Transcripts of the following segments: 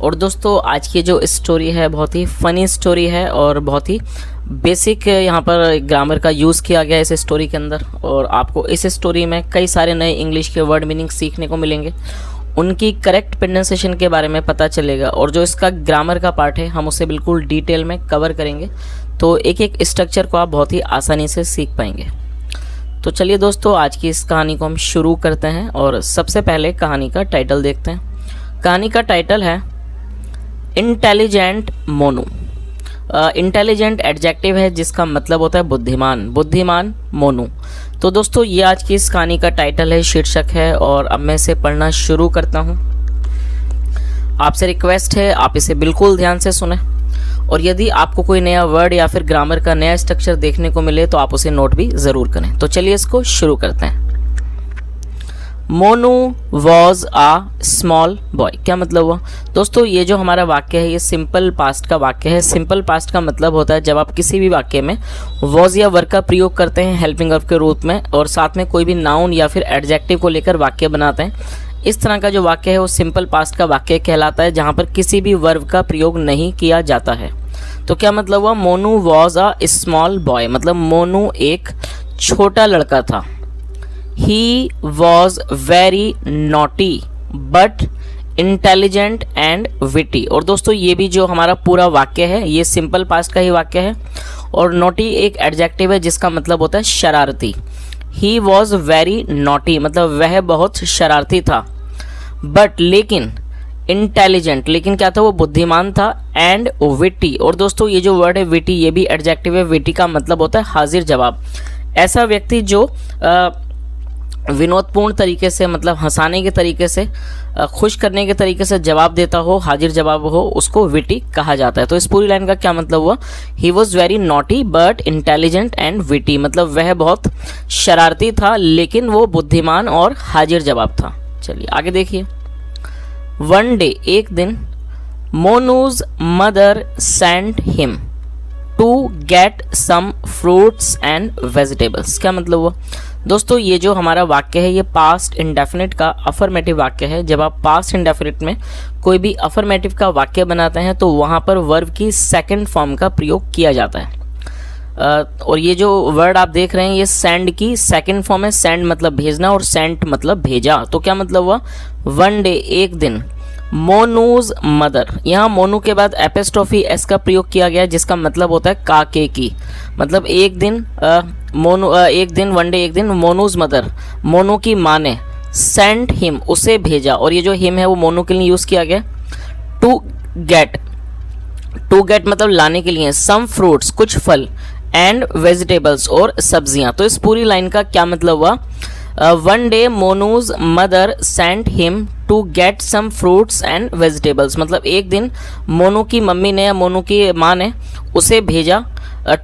और दोस्तों आज की जो स्टोरी है बहुत ही फनी स्टोरी है और बहुत ही बेसिक यहाँ पर ग्रामर का यूज़ किया गया है इस स्टोरी के अंदर। और आपको इस स्टोरी में कई सारे नए इंग्लिश के वर्ड मीनिंग सीखने को मिलेंगे, उनकी करेक्ट प्रोनाउंसिएशन के बारे में पता चलेगा और जो इसका ग्रामर का पार्ट है हम उसे बिल्कुल डिटेल में कवर करेंगे, तो एक एक स्ट्रक्चर को आप बहुत ही आसानी से सीख पाएंगे। तो चलिए दोस्तों आज की इस कहानी को हम शुरू करते हैं और सबसे पहले कहानी का टाइटल देखते हैं। कहानी का टाइटल है इंटेलिजेंट मोनू। इंटेलिजेंट एडजेक्टिव है जिसका मतलब होता है बुद्धिमान, बुद्धिमान मोनू। तो दोस्तों ये आज की इस कहानी का टाइटल है, शीर्षक है और अब मैं इसे पढ़ना शुरू करता हूँ। आपसे रिक्वेस्ट है आप इसे बिल्कुल ध्यान से सुने और यदि आपको कोई नया वर्ड या फिर ग्रामर का नया स्ट्रक्चर देखने को मिले तो आप उसे नोट भी ज़रूर करें। तो चलिए इसको शुरू करते हैं। Monu was a small boy, क्या मतलब हुआ दोस्तों? ये जो हमारा वाक्य है ये सिंपल पास्ट का वाक्य है। सिंपल पास्ट का मतलब होता है जब आप किसी भी वाक्य में वॉज या वर्ब का प्रयोग करते हैं हेल्पिंग वर्ब के रूप में और साथ में कोई भी नाउन या फिर एडजेक्टिव को लेकर वाक्य बनाते हैं, इस तरह का जो वाक्य है वो सिंपल पास्ट का वाक्य कहलाता है जहाँ पर किसी भी वर्ब का प्रयोग नहीं किया जाता है। तो क्या मतलब हुआ? Monu was a small boy, मतलब मोनू एक छोटा लड़का था। He was very naughty but intelligent and witty। और दोस्तों ये भी जो हमारा पूरा वाक्य है ये सिंपल पास्ट का ही वाक्य है और naughty एक एडजेक्टिव है जिसका मतलब होता है शरारती। He was very naughty मतलब वह बहुत शरारती था, but लेकिन इंटेलिजेंट, लेकिन क्या था? वो बुद्धिमान था। एंड विटी, और दोस्तों ये जो वर्ड है विटी ये भी एडजेक्टिव है। विटी का मतलब होता है हाजिर जवाब। ऐसा व्यक्ति जो विनोदपूर्ण तरीके से मतलब हंसाने के तरीके से खुश करने के तरीके से जवाब देता हो, हाजिर जवाब हो, उसको विटी कहा जाता है। तो इस पूरी लाइन का क्या मतलब हुआ? He was very naughty but intelligent and witty, मतलब वह बहुत शरारती था लेकिन वो बुद्धिमान और हाजिर जवाब था। चलिए आगे देखिए। वन डे, एक दिन, Monu's mother sent him to get some fruits and vegetables. क्या मतलब हुआ दोस्तों? ये जो हमारा वाक्य है ये पास्ट इंडेफिनिट का अफर्मेटिव वाक्य है। जब आप पास्ट इंडेफिनिट में कोई भी अफर्मेटिव का वाक्य बनाते हैं तो वहाँ पर वर्ब की सेकंड फॉर्म का प्रयोग किया जाता है। और ये जो वर्ड आप देख रहे हैं ये सेंड की सेकंड फॉर्म है। सेंड मतलब भेजना और सेंट मतलब भेजा। तो क्या मतलब हुआ? वन डे, एक दिन, मोनूज मदर, यहाँ मोनू के बाद एपिस्ट्रोफी एस का प्रयोग किया गया जिसका मतलब होता है काके की, मतलब एक दिन एक दिन, वन डे एक दिन, मोनूज मदर, मोनू की माँ ने, सेंट हिम, उसे भेजा, और ये जो हिम है वो मोनू के लिए यूज किया गया। टू गेट, टू गेट मतलब लाने के लिए, सम फ्रूट्स, कुछ फल, एंड वेजिटेबल्स और सब्जियां। तो इस पूरी लाइन का क्या मतलब हुआ? One day Monu's mother sent him to get some fruits and vegetables, मतलब एक दिन मोनू की मम्मी ने या मोनू की माँ ने उसे भेजा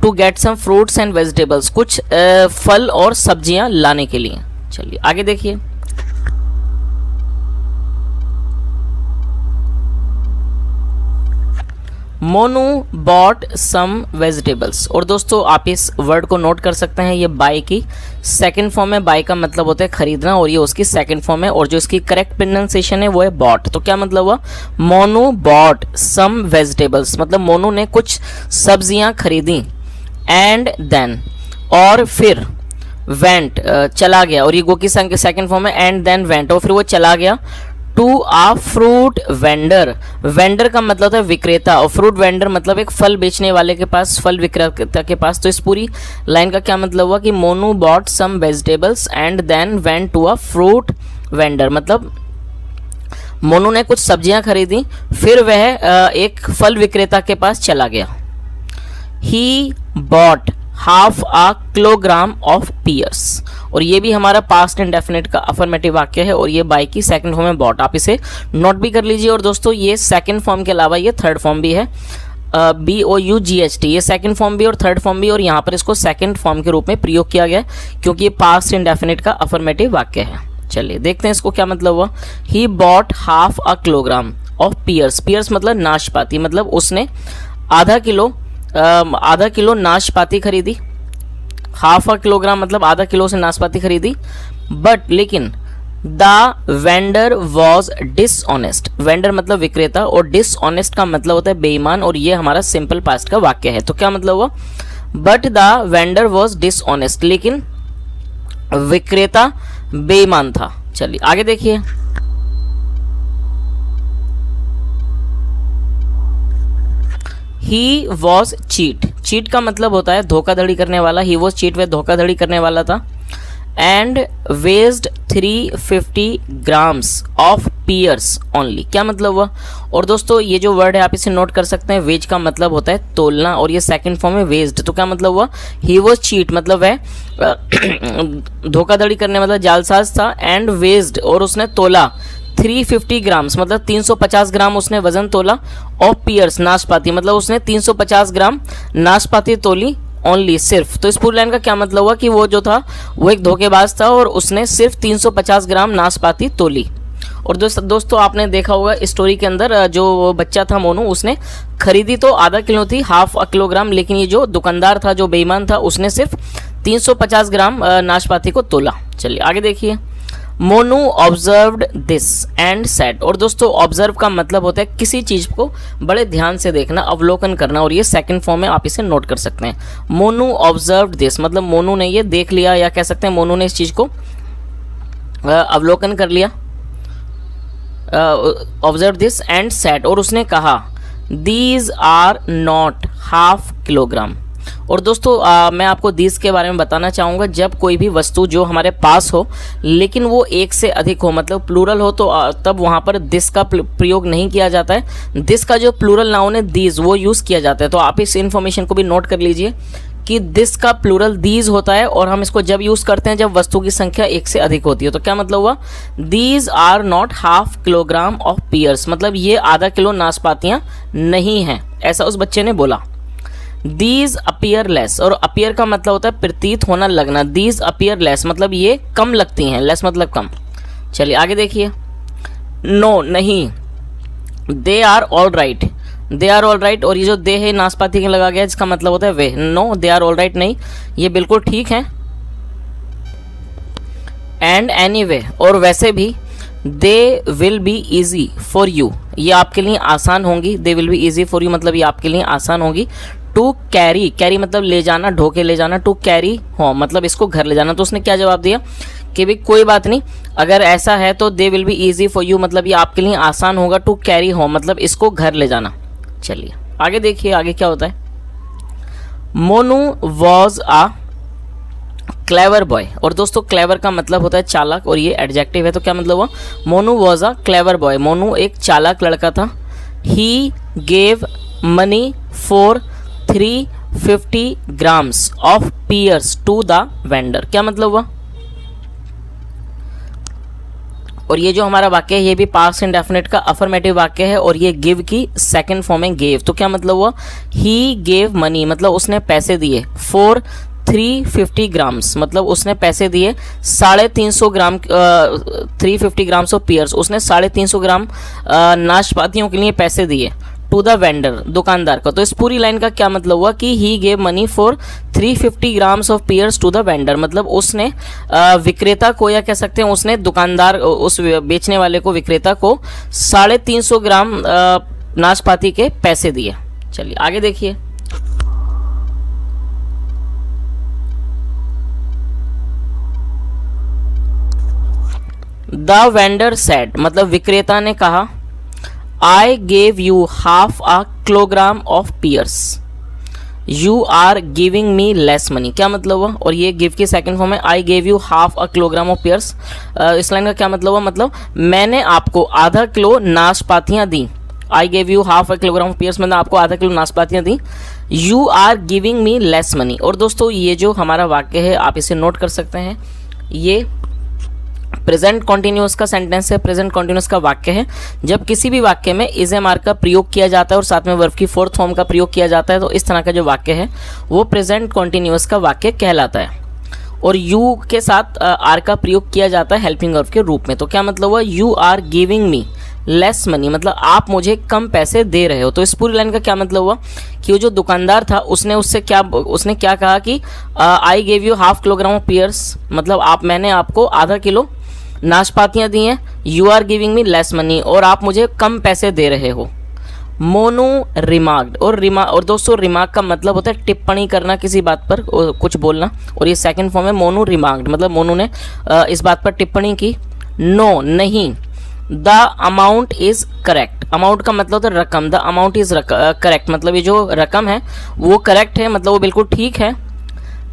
to get some fruits and vegetables, कुछ फल और सब्जियां लाने के लिए। चलिए आगे देखिए। मोनू बॉट सम वेजिटेबल्स, और दोस्तों आप इस वर्ड को नोट कर सकते हैं, ये बाय की सेकंड फॉर्म है। बाय का मतलब होता है खरीदना और ये उसकी सेकंड फॉर्म है और जो इसकी करेक्ट प्रोनाउंसिएशन है वो है बॉट। तो क्या मतलब हुआ? मोनू बॉट सम वेजिटेबल्स, मतलब मोनू ने कुछ सब्जियां खरीदी। एंड देन, और फिर, वेंट चला गया, और ये गो की सेकंड फॉर्म है। एंड देन वेंट, और फिर वो चला गया to a fruit vendor. Vendor का मतलब होता है विक्रेता और फ्रूट वेंडर मतलब एक फल बेचने वाले के पास, फल विक्रेता के पास। तो इस पूरी लाइन का क्या मतलब हुआ कि Monu bought some vegetables and then went to a fruit vendor, मतलब मोनू ने कुछ सब्जियां खरीदी फिर वह एक फल विक्रेता के पास चला गया। He bought half a kilogram of pears, और ये भी हमारा पास्ट इंडेफिनिट का अफर्मेटिव वाक्य है और ये बाय की सेकंड फॉर्म है बॉट। आप इसे नोट भी कर लीजिए। और दोस्तों ये सेकंड फॉर्म के अलावा ये थर्ड फॉर्म भी है, BOUGHT, ये सेकंड फॉर्म भी और थर्ड फॉर्म भी, और यहाँ पर इसको सेकंड फॉर्म के रूप में प्रयोग किया गया क्योंकि ये पास्ट इंडेफिनिट का अफर्मेटिव वाक्य है। चलिए देखते हैं इसको क्या मतलब हुआ। He bought half a kilogram of pears, pears मतलब नाशपाती, मतलब उसने आधा किलो नाशपाती खरीदी। हाफ अ किलोग्राम मतलब आधा किलो से नाशपाती खरीदी। बट लेकिन the vendor was dishonest. Vendor मतलब विक्रेता और डिसऑनेस्ट का मतलब होता है बेईमान, और ये हमारा सिंपल पास्ट का वाक्य है। तो क्या मतलब हुआ, but the vendor was dishonest, लेकिन विक्रेता बेईमान था। चलिए आगे देखिए। He was cheat. चीट का मतलब होता है धोखाधड़ी करने वाला। ही वॉज चीट, वह धोखाधड़ी करने वाला था। And weighed 350 grams of pears only. क्या मतलब हुआ, और दोस्तों ये जो वर्ड है आप इसे नोट कर सकते हैं। वेज का मतलब होता है तोलना, और ये सेकंड फॉर्म है वेस्ड। तो क्या मतलब हुआ, ही वॉज चीट मतलब है धोखाधड़ी करने मतलब जालसाज था। एंड वेस्ड, और उसने तोला 350 ग्राम्स मतलब 350 ग्राम उसने वजन तोला। ऑफ पियर्स नाशपाती मतलब उसने 350 ग्राम नाशपाती तोली। ओनली सिर्फ। तो इस पूरी लाइन का क्या मतलब हुआ कि वो जो था वो एक धोखेबाज था और उसने सिर्फ 350 ग्राम नाशपाती तोली। और दोस्तों आपने देखा होगा इस स्टोरी के अंदर जो बच्चा था मोनू, उसने खरीदी तो आधा किलो थी, हाफ अ किलोग्राम, लेकिन ये जो दुकानदार था जो बेईमान था उसने सिर्फ 350 ग्राम नाशपाती को तोला। चलिए आगे देखिए। Monu observed this and said. और दोस्तों ऑब्जर्व का मतलब होता है किसी चीज को बड़े ध्यान से देखना, अवलोकन करना, और ये सेकंड फॉर्म में आप इसे नोट कर सकते हैं। मोनू ऑब्जर्व्ड दिस मतलब मोनू ने ये देख लिया, या कह सकते हैं मोनू ने इस चीज को अवलोकन कर लिया। ऑब्जर्व दिस एंड सेड, और उसने कहा these are not half kilogram. और दोस्तों मैं आपको दिस के बारे में बताना चाहूँगा, जब कोई भी वस्तु जो हमारे पास हो लेकिन वो एक से अधिक हो मतलब प्लूरल हो, तो तब वहाँ पर दिस का प्रयोग नहीं किया जाता है। दिस का जो प्लूरल नाउन है दीज वो यूज़ किया जाता है। तो आप इस इन्फॉर्मेशन को भी नोट कर लीजिए कि दिस का प्लूरल दीज होता है, और हम इसको जब यूज़ करते हैं जब वस्तु की संख्या एक से अधिक होती है। तो क्या मतलब हुआ, these are not half kilogram of pears मतलब ये आधा किलो नाशपातियाँ नहीं हैं, ऐसा उस बच्चे ने बोला। दीज अपीयर लेस, और अपीयर का मतलब होता है प्रतीत होना, लगना। दीज अपीयर लेस मतलब ये कम लगती हैं, लेस मतलब कम। चलिए आगे देखिए। नो नहीं, they are all right. They are all right, और ये जो दे है नाशपाती के लगा गया जिसका मतलब होता है वे। No they are all right नहीं, ये बिल्कुल ठीक है। एंड एनीवे, और वैसे भी दे will be easy for you, ये आपके लिए आसान होंगी। दे will be easy for you मतलब ये आपके लिए आसान होंगी। टू कैरी, कैरी मतलब ले जाना, ढोके ले जाना। टू कैरी होम मतलब इसको घर ले जाना। तो उसने क्या जवाब दिया कि भाई कोई बात नहीं, अगर ऐसा है तो दे will be easy for you मतलब ये आपके लिए आसान होगा। टू कैरी होम मतलब इसको घर ले जाना। चलिए आगे देखिए, आगे क्या होता है। Monu was a clever boy, और दोस्तों क्लेवर का मतलब होता है चालाक, और ये एडजेक्टिव है। तो क्या मतलब हुआ, Monu was a clever boy, Monu एक चालाक लड़का था। He gave money for 350 grams of pears to the vendor. क्या मतलब हुआ, और ये जो हमारा वाक्य है ये भी पास्ट इंडेफिनिट का अफर्मेटिव वाक्य है, और ये गिव की सेकंड फॉर्म में गेव। तो क्या मतलब हुआ, ही गेव मनी मतलब उसने पैसे दिए। फॉर 350 ग्राम्स मतलब उसने पैसे दिए 350 ग्राम 350 ग्राम्स ऑफ पियर्स, उसने 350 ग्राम नाशपातियों के लिए पैसे दिए। टू द वेंडर दुकानदार को। तो इस पूरी लाइन का क्या मतलब हुआ कि he gave money for 350 grams of pears to the vendor मतलब उसने विक्रेता को, या कह सकते हैं उसने दुकानदार, उस बेचने वाले को, विक्रेता को 350 ग्राम नाशपाती के पैसे दिए। चलिए आगे देखिए। द वेंडर सेड मतलब विक्रेता ने कहा I gave you half a kilogram of pears. You are giving me less money. क्या मतलब हुआ, और ये गिव की सेकंड फॉर्म है। I gave you half a kilogram of pears. इस लाइन का क्या मतलब हुआ, मतलब मैंने आपको आधा किलो नाशपातियाँ दी। I gave you half a kilogram of pears मतलब आपको आधा किलो नाशपातियाँ दी। You are giving me less money। और दोस्तों ये जो हमारा वाक्य है आप इसे नोट कर सकते हैं, ये प्रेजेंट कॉन्टिन्यूअस का सेंटेंस है, प्रेजेंट कॉन्टिन्यूअस का वाक्य है। जब किसी भी वाक्य में इज एम आर का प्रयोग किया जाता है और साथ में वर्ब की फोर्थ फॉर्म का प्रयोग किया जाता है, तो इस तरह का जो वाक्य है वो प्रेजेंट कॉन्टिन्यूअस का वाक्य कहलाता है। और यू के साथ आर का प्रयोग किया जाता है हेल्पिंग वर्ब के रूप में। तो क्या मतलब हुआ, you are giving me less money मतलब आप मुझे कम पैसे दे रहे हो। तो इस पूरी लाइन का क्या मतलब हुआ कि वो जो दुकानदार था उसने क्या कहा कि I gave you half kilogram of pears मतलब मैंने आपको आधा किलो नाशपातियाँ दी हैं, you are giving me less money, और आप मुझे कम पैसे दे रहे हो। मोनू रिमार्क्ड, और दोस्तों रिमार्क का मतलब होता है टिप्पणी करना, किसी बात पर कुछ बोलना, और ये सेकंड फॉर्म है मोनू रिमार्क्ड, मतलब मोनू ने इस बात पर टिप्पणी की। नो नहीं, the amount is correct, amount का मतलब होता है रकम, द अमाउंट इज करेक्ट, मतलब ये जो रकम है वो करेक्ट है, मतलब वो बिल्कुल ठीक है।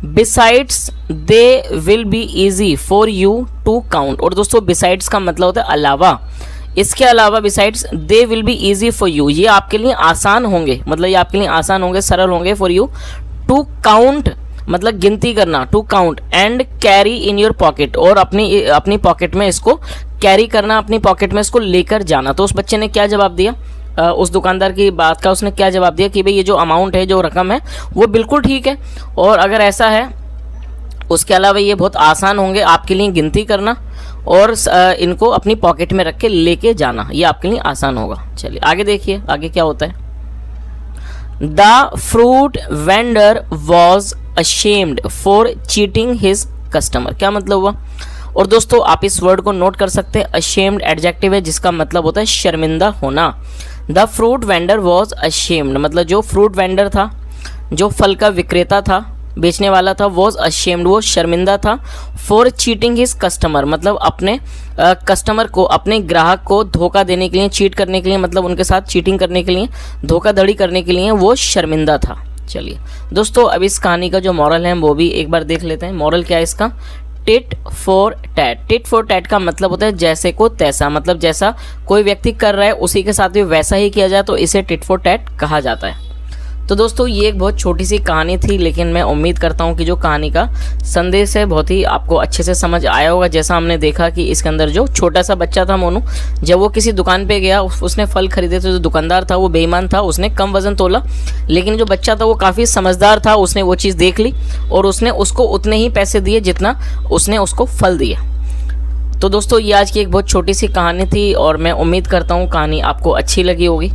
Besides they will be easy for you to count, और दोस्तों बिसाइड्स का मतलब होता है अलावा, इसके अलावा besides they will be easy for you, ये आपके लिए आसान होंगे, मतलब ये आपके लिए आसान होंगे, सरल होंगे। फॉर यू टू काउंट मतलब गिनती करना, to count, and carry in your pocket, और अपनी पॉकेट में इसको कैरी करना, अपनी पॉकेट में इसको लेकर जाना। तो उस बच्चे ने क्या जवाब दिया, उस दुकानदार की बात का उसने क्या जवाब दिया कि भाई ये जो अमाउंट है, जो रकम है वो बिल्कुल ठीक है, और अगर ऐसा है उसके अलावा ये बहुत आसान होंगे आपके लिए गिनती करना, और इनको अपनी पॉकेट में रख के लेके जाना, ये आपके लिए आसान होगा। चलिए आगे देखिए, आगे क्या होता है। The fruit vendor was ashamed for cheating his customer, क्या मतलब हुआ। और दोस्तों आप इस वर्ड को नोट कर सकते हैं, अशेम्ड एडजेक्टिव है जिसका मतलब होता है शर्मिंदा होना। The fruit vendor was ashamed, मतलब जो फ्रूट वेंडर था, जो फल का विक्रेता था, बेचने वाला था, वॉज अशेम्ड वो शर्मिंदा था, फॉर चीटिंग हिज कस्टमर मतलब अपने कस्टमर को, अपने ग्राहक को धोखा देने के लिए, चीट करने के लिए, मतलब उनके साथ चीटिंग करने के लिए, धोखाधड़ी करने के लिए वो शर्मिंदा था। चलिए दोस्तों अब इस कहानी का जो मॉरल है वो भी एक बार देख लेते हैं। मॉरल क्या है इसका, tit for tat, tit for tat का मतलब होता है जैसे को तैसा, मतलब जैसा कोई व्यक्ति कर रहा है उसी के साथ भी वैसा ही किया जाए तो इसे टिट फॉर टैट कहा जाता है। तो दोस्तों ये एक बहुत छोटी सी कहानी थी, लेकिन मैं उम्मीद करता हूँ कि जो कहानी का संदेश है बहुत ही आपको अच्छे से समझ आया होगा। जैसा हमने देखा कि इसके अंदर जो छोटा सा बच्चा था मोनू, जब वो किसी दुकान पे गया, उसने फल खरीदे थे, जो दुकानदार था वो बेईमान था, उसने कम वजन तोला, लेकिन जो बच्चा था वो काफ़ी समझदार था, उसने वो चीज़ देख ली और उसने उसको उतने ही पैसे दिए जितना उसने उसको फल दिया। तो दोस्तों ये आज की एक बहुत छोटी सी कहानी थी, और मैं उम्मीद करता हूँ कहानी आपको अच्छी लगी होगी।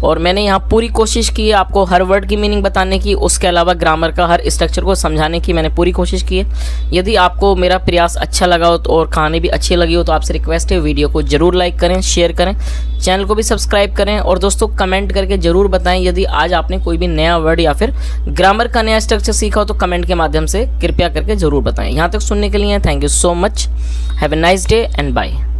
और मैंने यहाँ पूरी कोशिश की है आपको हर वर्ड की मीनिंग बताने की, उसके अलावा ग्रामर का हर स्ट्रक्चर को समझाने की मैंने पूरी कोशिश की है। यदि आपको मेरा प्रयास अच्छा लगा हो और कहानी भी अच्छी लगी हो तो आपसे रिक्वेस्ट है वीडियो को जरूर लाइक करें, शेयर करें, चैनल को भी सब्सक्राइब करें, और दोस्तों कमेंट करके जरूर बताएं यदि आज आपने कोई भी नया वर्ड या फिर ग्रामर का नया स्ट्रक्चर सीखा हो तो कमेंट के माध्यम से कृपया करके जरूर बताएं। यहाँ तक सुनने के लिए thank you so much, have a nice day and bye.